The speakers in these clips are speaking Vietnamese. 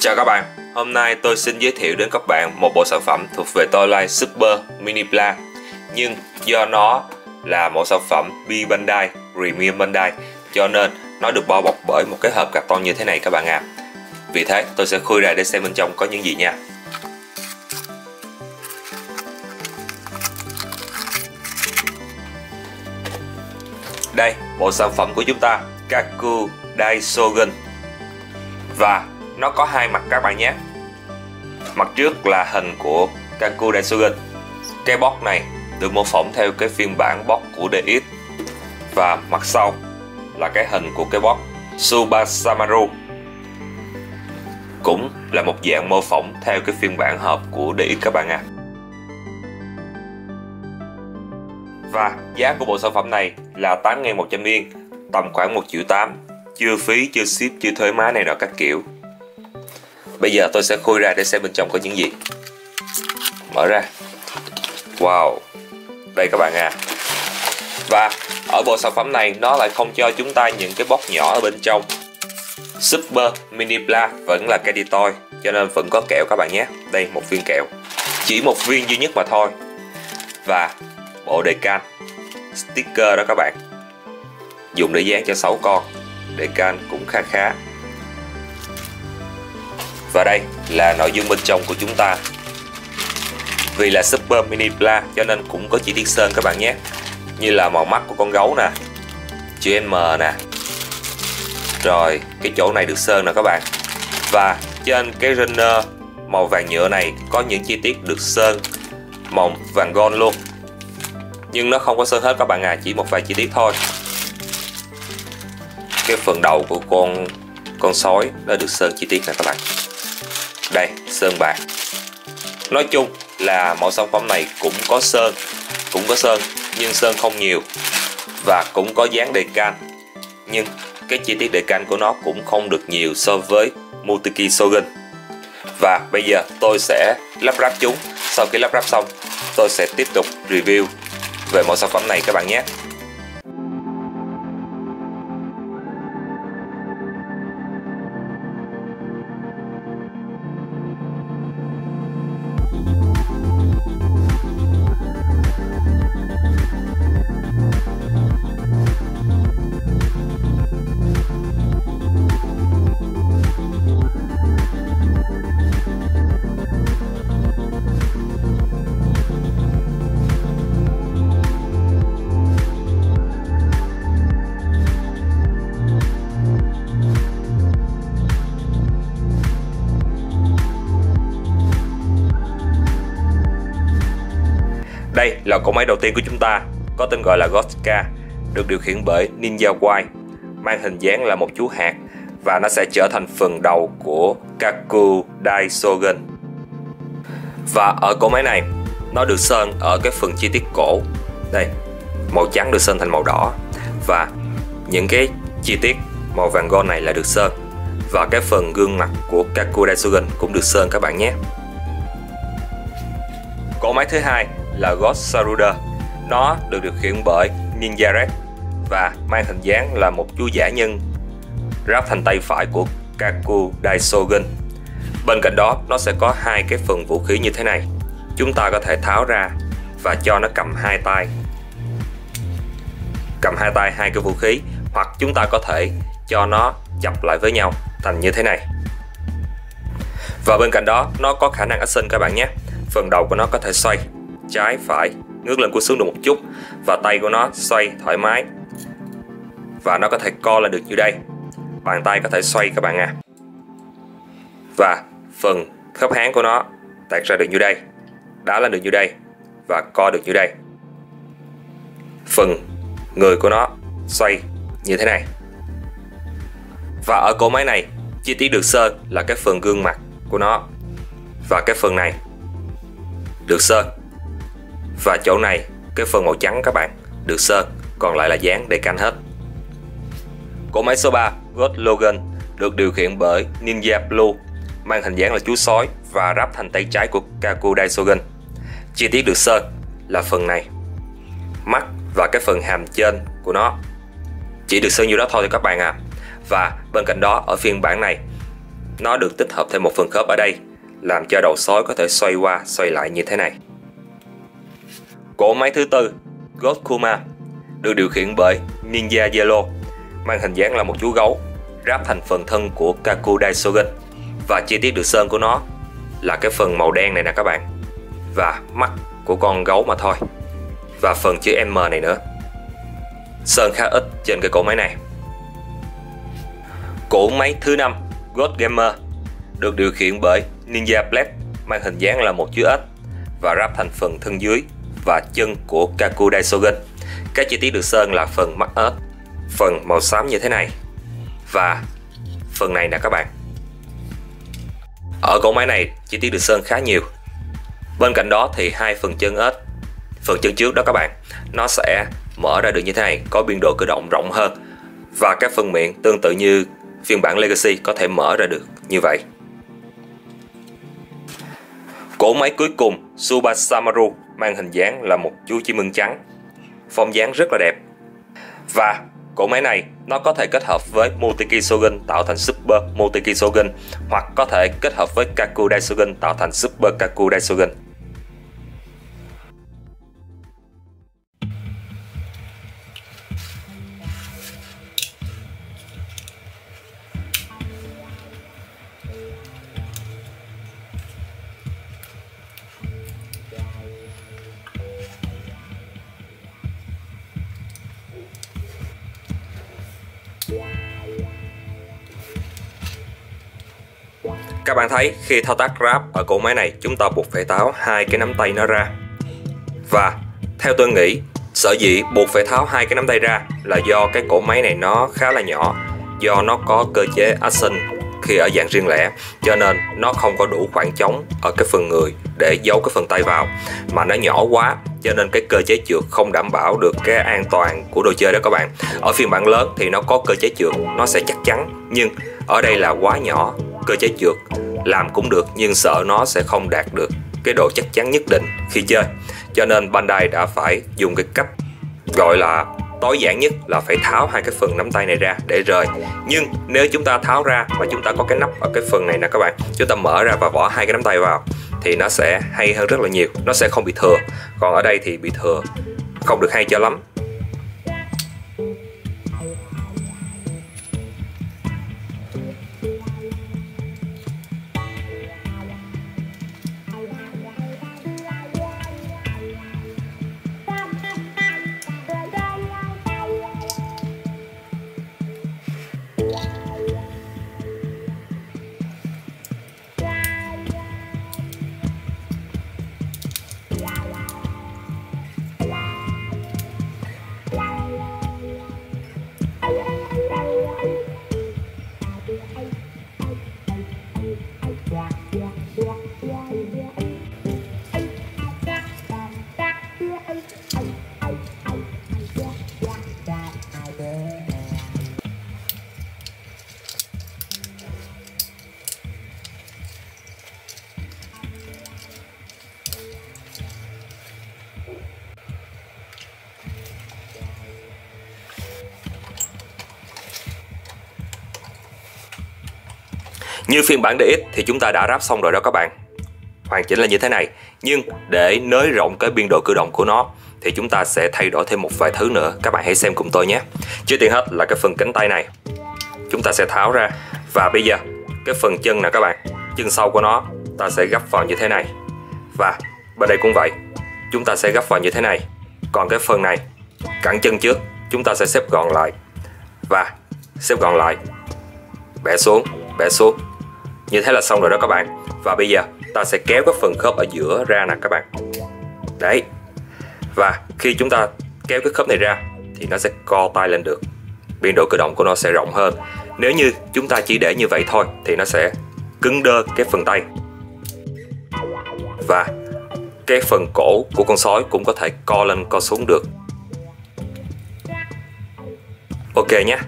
Chào các bạn, hôm nay tôi xin giới thiệu đến các bạn một bộ sản phẩm thuộc về toy line Super Mini Blast. Nhưng do nó là một sản phẩm B Bandai, Premium Bandai, cho nên nó được bao bọc bởi một cái hộp carton như thế này các bạn ạ. Vì thế tôi sẽ khui ra để xem bên trong có những gì nha. Đây, bộ sản phẩm của chúng ta, Kaku Daisogun. Và nó có hai mặt các bạn nhé. Mặt trước là hình của Kaku Daisogun. Cái box này được mô phỏng theo cái phiên bản box của DX. Và mặt sau là cái hình của cái box Tsubasamaru, cũng là một dạng mô phỏng theo cái phiên bản hộp của DX các bạn ạ. Và giá của bộ sản phẩm này là 8.100 Yên, tầm khoảng 1.8 triệu, chưa phí, chưa ship, chưa thuế má này nọ các kiểu. Bây giờ tôi sẽ khui ra để xem bên trong có những gì. Mở ra. Wow, đây các bạn à. Và ở bộ sản phẩm này nó lại không cho chúng ta những cái box nhỏ ở bên trong. Super Mini Blast vẫn là candy toy, cho nên vẫn có kẹo các bạn nhé. Đây, một viên kẹo, chỉ một viên duy nhất mà thôi. Và bộ đề can sticker đó các bạn, dùng để dán cho 6 con. Đề can cũng khá khá. Và đây là nội dung bên trong của chúng ta. Vì là Super Mini Blast cho nên cũng có chi tiết sơn các bạn nhé, như là màu mắt của con gấu nè, chữ M nè, rồi cái chỗ này được sơn nè các bạn. Và trên cái runner màu vàng nhựa này có những chi tiết được sơn màu vàng gold luôn, nhưng nó không có sơn hết các bạn à, chỉ một vài chi tiết thôi. Cái phần đầu của con sói đã được sơn chi tiết nè các bạn. Đây, sơn bạc. Nói chung là mẫu sản phẩm này cũng có sơn nhưng sơn không nhiều, và cũng có dán đề can, nhưng cái chi tiết đề can của nó cũng không được nhiều so với Muteki Shogun. Và bây giờ tôi sẽ lắp ráp chúng. Sau khi lắp ráp xong, tôi sẽ tiếp tục review về mẫu sản phẩm này các bạn nhé. Đây là cỗ máy đầu tiên của chúng ta, có tên gọi là Gotka, được điều khiển bởi Ninja Wai, mang hình dáng là một chú hạt, và nó sẽ trở thành phần đầu của Kaku Daisogun. Và ở cỗ máy này, nó được sơn ở cái phần chi tiết cổ. Đây, màu trắng được sơn thành màu đỏ, và những cái chi tiết màu vàng gold này là được sơn. Và cái phần gương mặt của Kaku Daisogun cũng được sơn các bạn nhé. Cỗ máy thứ hai là God Saruda. Nó được điều khiển bởi Ninja Red và mang hình dáng là một chú giả nhân ráp thành tay phải của Kaku Daisogun. Bên cạnh đó nó sẽ có hai cái phần vũ khí như thế này. Chúng ta có thể tháo ra và cho nó cầm hai tay hai cái vũ khí, hoặc chúng ta có thể cho nó chập lại với nhau thành như thế này. Và bên cạnh đó nó có khả năng action các bạn nhé. Phần đầu của nó có thể xoay trái phải, ngước lên cúi xuống được một chút, và tay của nó xoay thoải mái, và nó có thể co lên được như đây. Bàn tay có thể xoay các bạn à. Và phần khớp háng của nó tạc ra được như đây, đá lên được như đây, và co được như đây. Phần người của nó xoay như thế này. Và ở cỗ máy này, chi tiết được sơn là cái phần gương mặt của nó, và cái phần này được sơn, và chỗ này cái phần màu trắng các bạn được sơn, còn lại là dán đề can hết. Cỗ máy số 3 God Logan được điều khiển bởi Ninja Blue, mang hình dáng là chú sói và ráp thành tay trái của Kaku Daisogun. Chi tiết được sơn là phần này, mắt và cái phần hàm trên của nó, chỉ được sơn như đó thôi các bạn à. Và bên cạnh đó ở phiên bản này nó được tích hợp thêm một phần khớp ở đây, làm cho đầu sói có thể xoay qua xoay lại như thế này. Cỗ máy thứ tư, Ghost Kuma, được điều khiển bởi Ninja Yellow, mang hình dáng là một chú gấu ráp thành phần thân của Kaku Daisogen, và chi tiết được sơn của nó là cái phần màu đen này nè các bạn, và mắt của con gấu mà thôi, và phần chữ M này nữa. Sơn khá ít trên cái cỗ máy này. Cỗ máy thứ năm, Ghost Gamer, được điều khiển bởi Ninja Blade, mang hình dáng là một chú ếch và ráp thành phần thân dưới và chân của Kaku Daisogen. Các chi tiết được sơn là phần mắt ếch, phần màu xám như thế này, và phần này nè các bạn. Ở cỗ máy này chi tiết được sơn khá nhiều. Bên cạnh đó thì hai phần chân ếch, phần chân trước đó các bạn, nó sẽ mở ra được như thế này, có biên độ cử động rộng hơn, và các phần miệng tương tự như phiên bản Legacy có thể mở ra được như vậy. Cỗ máy cuối cùng, Tsubasamaru, mang hình dáng là một chú chim ưng trắng, form dáng rất là đẹp. Và cỗ máy này nó có thể kết hợp với Moteki Shogun tạo thành Super Moteki Shogun, hoặc có thể kết hợp với Kaku Daisogen tạo thành Super Kaku Daisogen. Các bạn thấy khi thao tác grab ở cỗ máy này, chúng ta buộc phải tháo hai cái nắm tay nó ra. Và theo tôi nghĩ, sở dĩ buộc phải tháo hai cái nắm tay ra là do cái cỗ máy này nó khá là nhỏ, do nó có cơ chế action khi ở dạng riêng lẻ, cho nên nó không có đủ khoảng trống ở cái phần người để giấu cái phần tay vào, mà nó nhỏ quá cho nên cái cơ chế trượt không đảm bảo được cái an toàn của đồ chơi đó các bạn. Ở phiên bản lớn thì nó có cơ chế trượt, nó sẽ chắc chắn, nhưng ở đây là quá nhỏ, cơ chế trượt làm cũng được nhưng sợ nó sẽ không đạt được cái độ chắc chắn nhất định khi chơi, cho nên Bandai đã phải dùng cái cách gọi là tối giản nhất là phải tháo hai cái phần nắm tay này ra để rời. Nhưng nếu chúng ta tháo ra và chúng ta có cái nắp ở cái phần này nè các bạn, chúng ta mở ra và bỏ hai cái nắm tay vào thì nó sẽ hay hơn rất là nhiều, nó sẽ không bị thừa. Còn ở đây thì bị thừa, không được hay cho lắm. Như phiên bản DX thì chúng ta đã ráp xong rồi đó các bạn. Hoàn chỉnh là như thế này. Nhưng để nới rộng cái biên độ cử động của nó thì chúng ta sẽ thay đổi thêm một vài thứ nữa. Các bạn hãy xem cùng tôi nhé. Trước tiên hết là cái phần cánh tay này, chúng ta sẽ tháo ra. Và bây giờ cái phần chân nè các bạn, chân sau của nó ta sẽ gấp vào như thế này. Và bên đây cũng vậy, chúng ta sẽ gấp vào như thế này. Còn cái phần này, cẳng chân trước, chúng ta sẽ xếp gọn lại. Và xếp gọn lại, bẻ xuống, bẻ xuống. Như thế là xong rồi đó các bạn. Và bây giờ ta sẽ kéo cái phần khớp ở giữa ra nè các bạn. Đấy. Và khi chúng ta kéo cái khớp này ra thì nó sẽ co tay lên được, biên độ cử động của nó sẽ rộng hơn. Nếu như chúng ta chỉ để như vậy thôi thì nó sẽ cứng đơ cái phần tay. Và cái phần cổ của con sói cũng có thể co lên co xuống được. Ok nhé.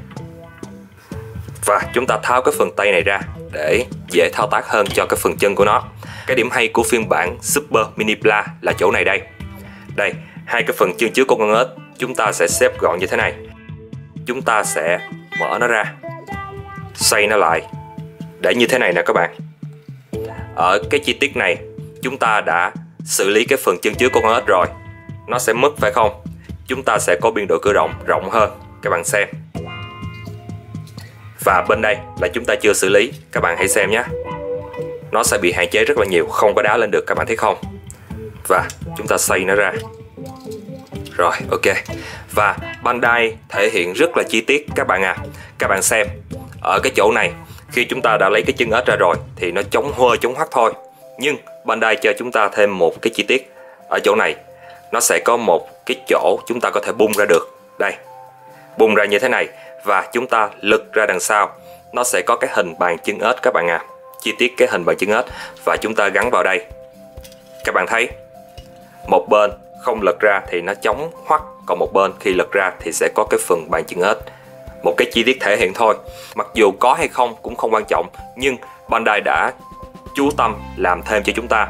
Và chúng ta tháo cái phần tay này ra để dễ thao tác hơn cho cái phần chân của nó. Cái điểm hay của phiên bản Super Mini Pla là chỗ này đây. Đây, hai cái phần chân trước của con ếch chúng ta sẽ xếp gọn như thế này. Chúng ta sẽ mở nó ra, xoay nó lại để như thế này nè các bạn. Ở cái chi tiết này chúng ta đã xử lý cái phần chân trước của con ếch rồi, nó sẽ mất phải không? Chúng ta sẽ có biên độ cử động rộng hơn, các bạn xem. Và bên đây là chúng ta chưa xử lý, các bạn hãy xem nhé. Nó sẽ bị hạn chế rất là nhiều, không có đá lên được, các bạn thấy không? Và chúng ta xoay nó ra. Rồi, ok. Và Bandai thể hiện rất là chi tiết các bạn à. Các bạn xem, ở cái chỗ này, khi chúng ta đã lấy cái chân ếch ra rồi thì nó chống hơ chống hoắt thôi. Nhưng Bandai cho chúng ta thêm một cái chi tiết. Ở chỗ này, nó sẽ có một cái chỗ chúng ta có thể bung ra được. Đây, bung ra như thế này. Và chúng ta lật ra đằng sau, nó sẽ có cái hình bàn chân ếch các bạn à. Chi tiết cái hình bàn chân ếch. Và chúng ta gắn vào đây. Các bạn thấy, một bên không lật ra thì nó chống hoắt, còn một bên khi lật ra thì sẽ có cái phần bàn chân ếch. Một cái chi tiết thể hiện thôi. Mặc dù có hay không cũng không quan trọng, nhưng Bandai đã chú tâm làm thêm cho chúng ta,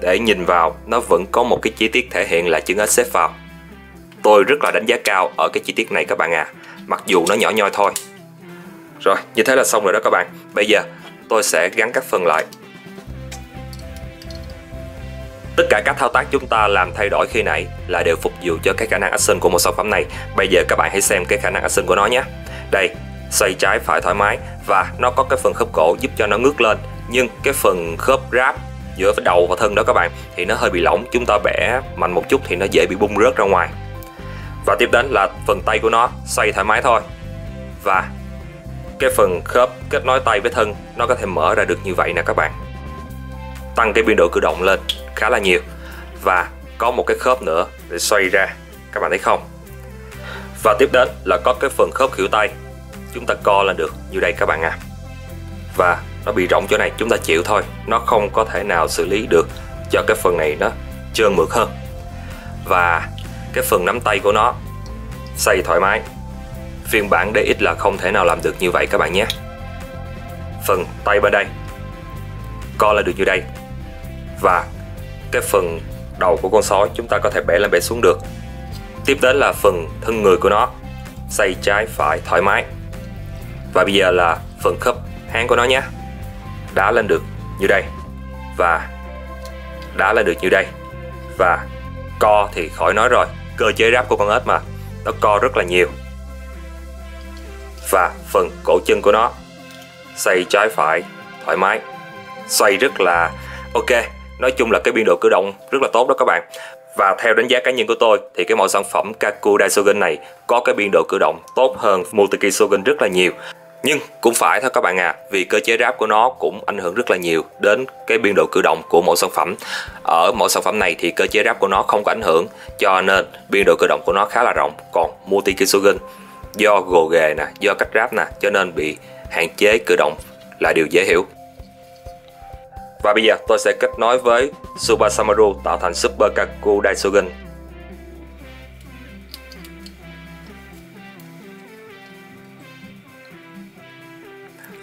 để nhìn vào nó vẫn có một cái chi tiết thể hiện là chân ếch xếp vào. Tôi rất là đánh giá cao ở cái chi tiết này các bạn à, mặc dù nó nhỏ nhoi thôi. Rồi, như thế là xong rồi đó các bạn. Bây giờ tôi sẽ gắn các phần lại. Tất cả các thao tác chúng ta làm thay đổi khi nãy là đều phục vụ cho cái khả năng action của một sản phẩm này. Bây giờ các bạn hãy xem cái khả năng action của nó nhé. Đây, xoay trái phải thoải mái, và nó có cái phần khớp cổ giúp cho nó ngước lên. Nhưng cái phần khớp ráp giữa đầu và thân đó các bạn thì nó hơi bị lỏng, chúng ta bẻ mạnh một chút thì nó dễ bị bung rớt ra ngoài. Và tiếp đến là phần tay của nó xoay thoải mái thôi. Và cái phần khớp kết nối tay với thân nó có thể mở ra được như vậy nè các bạn. Tăng cái biên độ cử động lên khá là nhiều. Và có một cái khớp nữa để xoay ra, các bạn thấy không? Và tiếp đến là có cái phần khớp khuỷu tay, chúng ta co lên được như đây các bạn à. Và nó bị rộng chỗ này, chúng ta chịu thôi, nó không có thể nào xử lý được cho cái phần này nó trơn mượt hơn. Và cái phần nắm tay của nó xoay thoải mái. Phiên bản DX là không thể nào làm được như vậy các bạn nhé. Phần tay bên đây co lên được như đây. Và cái phần đầu của con sói chúng ta có thể bẻ lên bẻ xuống được. Tiếp đến là phần thân người của nó, xoay trái phải thoải mái. Và bây giờ là phần khớp háng của nó nhé. Đá lên được như đây. Và đá lên được như đây. Và co thì khỏi nói rồi, cơ chế ráp của con ếch mà, nó co rất là nhiều. Và phần cổ chân của nó xoay trái phải thoải mái, xoay rất là ok. Nói chung là cái biên độ cử động rất là tốt đó các bạn. Và theo đánh giá cá nhân của tôi thì cái mẫu sản phẩm Kaku Daishogun này có cái biên độ cử động tốt hơn Multi-Key Shogun rất là nhiều. Nhưng cũng phải thôi các bạn à, vì cơ chế ráp của nó cũng ảnh hưởng rất là nhiều đến cái biên độ cử động của mỗi sản phẩm. Ở mỗi sản phẩm này thì cơ chế ráp của nó không có ảnh hưởng, cho nên biên độ cử động của nó khá là rộng. Còn Multi-Key Shogun do gồ ghề nè, do cách ráp nè, cho nên bị hạn chế cử động là điều dễ hiểu. Và bây giờ tôi sẽ kết nối với Super Samaru tạo thành Super Kaku Daishogun.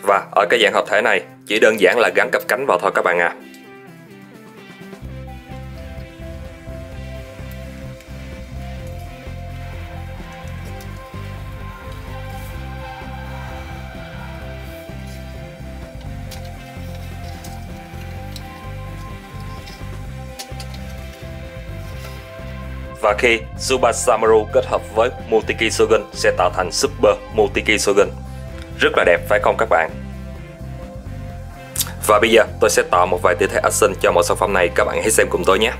Và ở cái dạng hợp thể này chỉ đơn giản là gắn cặp cánh vào thôi các bạn à. Và khi Super Samaru kết hợp với Multi-Key Shogun sẽ tạo thành Super Multi-Key Shogun. Rất là đẹp phải không các bạn? Và bây giờ tôi sẽ tạo một vài tư thế action cho một sản phẩm này, các bạn hãy xem cùng tôi nhé.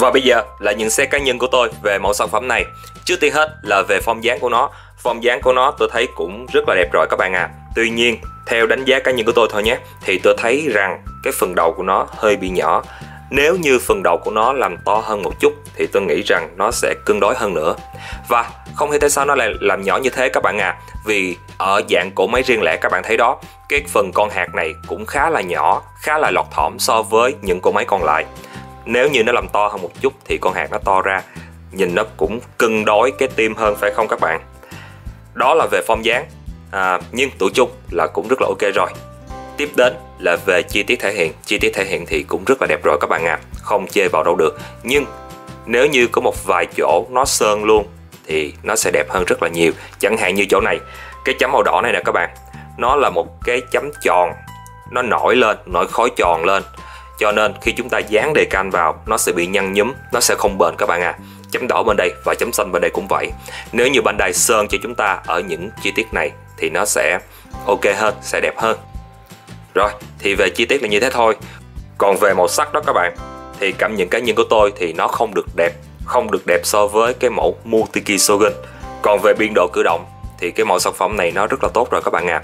Và bây giờ là nhận xét cá nhân của tôi về mẫu sản phẩm này. Trước tiên hết là về form dáng của nó. Form dáng của nó tôi thấy cũng rất là đẹp rồi các bạn à. Tuy nhiên theo đánh giá cá nhân của tôi thôi nhé, thì tôi thấy rằng cái phần đầu của nó hơi bị nhỏ. Nếu như phần đầu của nó làm to hơn một chút thì tôi nghĩ rằng nó sẽ cân đối hơn nữa. Và không hiểu tại sao nó lại làm nhỏ như thế các bạn à. Vì ở dạng cỗ máy riêng lẻ các bạn thấy đó, cái phần con hạt này cũng khá là nhỏ, khá là lọt thỏm so với những cỗ máy còn lại. Nếu như nó làm to hơn một chút thì con hạt nó to ra, nhìn nó cũng cân đối cái tim hơn phải không các bạn? Đó là về form dáng, nhưng tụi chung là cũng rất là ok rồi. Tiếp đến là về chi tiết thể hiện. Chi tiết thể hiện thì cũng rất là đẹp rồi các bạn à, không chê vào đâu được. Nhưng nếu như có một vài chỗ nó sơn luôn thì nó sẽ đẹp hơn rất là nhiều. Chẳng hạn như chỗ này, cái chấm màu đỏ này nè các bạn, nó là một cái chấm tròn, nó nổi lên, nổi khói tròn lên, cho nên khi chúng ta dán đề can vào nó sẽ bị nhăn nhúm, nó sẽ không bền các bạn à. Chấm đỏ bên đây và chấm xanh bên đây cũng vậy. Nếu như Bandai sơn cho chúng ta ở những chi tiết này thì nó sẽ ok hơn, sẽ đẹp hơn. Rồi, thì về chi tiết là như thế thôi. Còn về màu sắc đó các bạn, thì cảm nhận cá nhân của tôi thì nó không được đẹp so với cái mẫu Multiki Shogun. Còn về biên độ cử động thì cái mẫu sản phẩm này nó rất là tốt rồi các bạn à.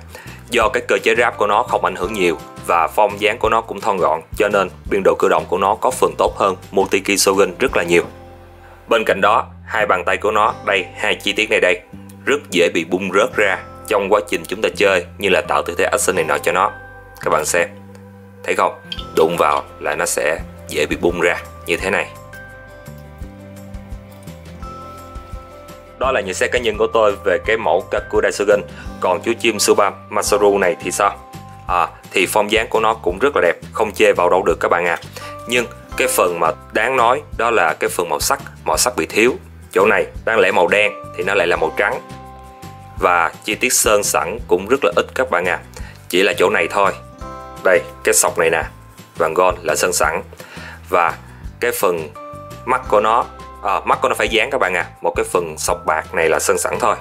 Do cái cơ chế ráp của nó không ảnh hưởng nhiều và form dáng của nó cũng thon gọn, cho nên biên độ cử động của nó có phần tốt hơn Multiki Shogun rất là nhiều. Bên cạnh đó, hai bàn tay của nó, đây, hai chi tiết này đây, rất dễ bị bung rớt ra trong quá trình chúng ta chơi, như là tạo tư thế action này nọ cho nó. Các bạn xem, thấy không? Đụng vào là nó sẽ dễ bị bung ra như thế này. Đó là nhận xét cá nhân của tôi về cái mẫu Kaku Daishogun. Còn chú chim Tsubame Masaru này thì sao? Thì form dáng của nó cũng rất là đẹp, không chê vào đâu được các bạn à. Nhưng cái phần mà đáng nói đó là cái phần màu sắc bị thiếu. Chỗ này đáng lẽ màu đen thì nó lại là màu trắng. Và chi tiết sơn sẵn cũng rất là ít các bạn à. Chỉ là chỗ này thôi. Đây, cái sọc này nè, vàng gold là sơn sẵn. Và cái phần mắt của nó, mắt của nó phải dán các bạn à. Một cái phần sọc bạc này là sơn sẵn thôi.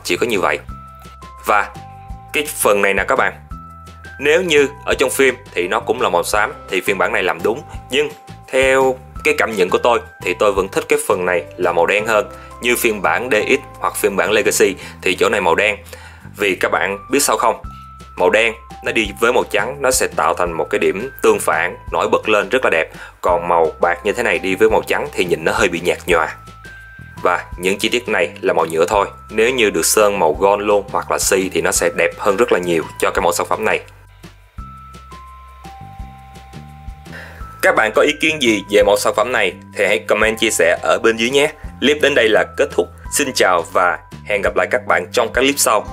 Chỉ có như vậy. Và cái phần này nè các bạn, nếu như ở trong phim thì nó cũng là màu xám thì phiên bản này làm đúng. Nhưng theo cái cảm nhận của tôi thì tôi vẫn thích cái phần này là màu đen hơn. Như phiên bản DX hoặc phiên bản Legacy thì chỗ này màu đen. Vì các bạn biết sao không? Màu đen nó đi với màu trắng, nó sẽ tạo thành một cái điểm tương phản nổi bật lên rất là đẹp. Còn màu bạc như thế này đi với màu trắng thì nhìn nó hơi bị nhạt nhòa. Và những chi tiết này là màu nhựa thôi. Nếu như được sơn màu gold luôn hoặc là xi thì nó sẽ đẹp hơn rất là nhiều cho cái mẫu sản phẩm này. Các bạn có ý kiến gì về mẫu sản phẩm này thì hãy comment chia sẻ ở bên dưới nhé. Clip đến đây là kết thúc. Xin chào và hẹn gặp lại các bạn trong các clip sau.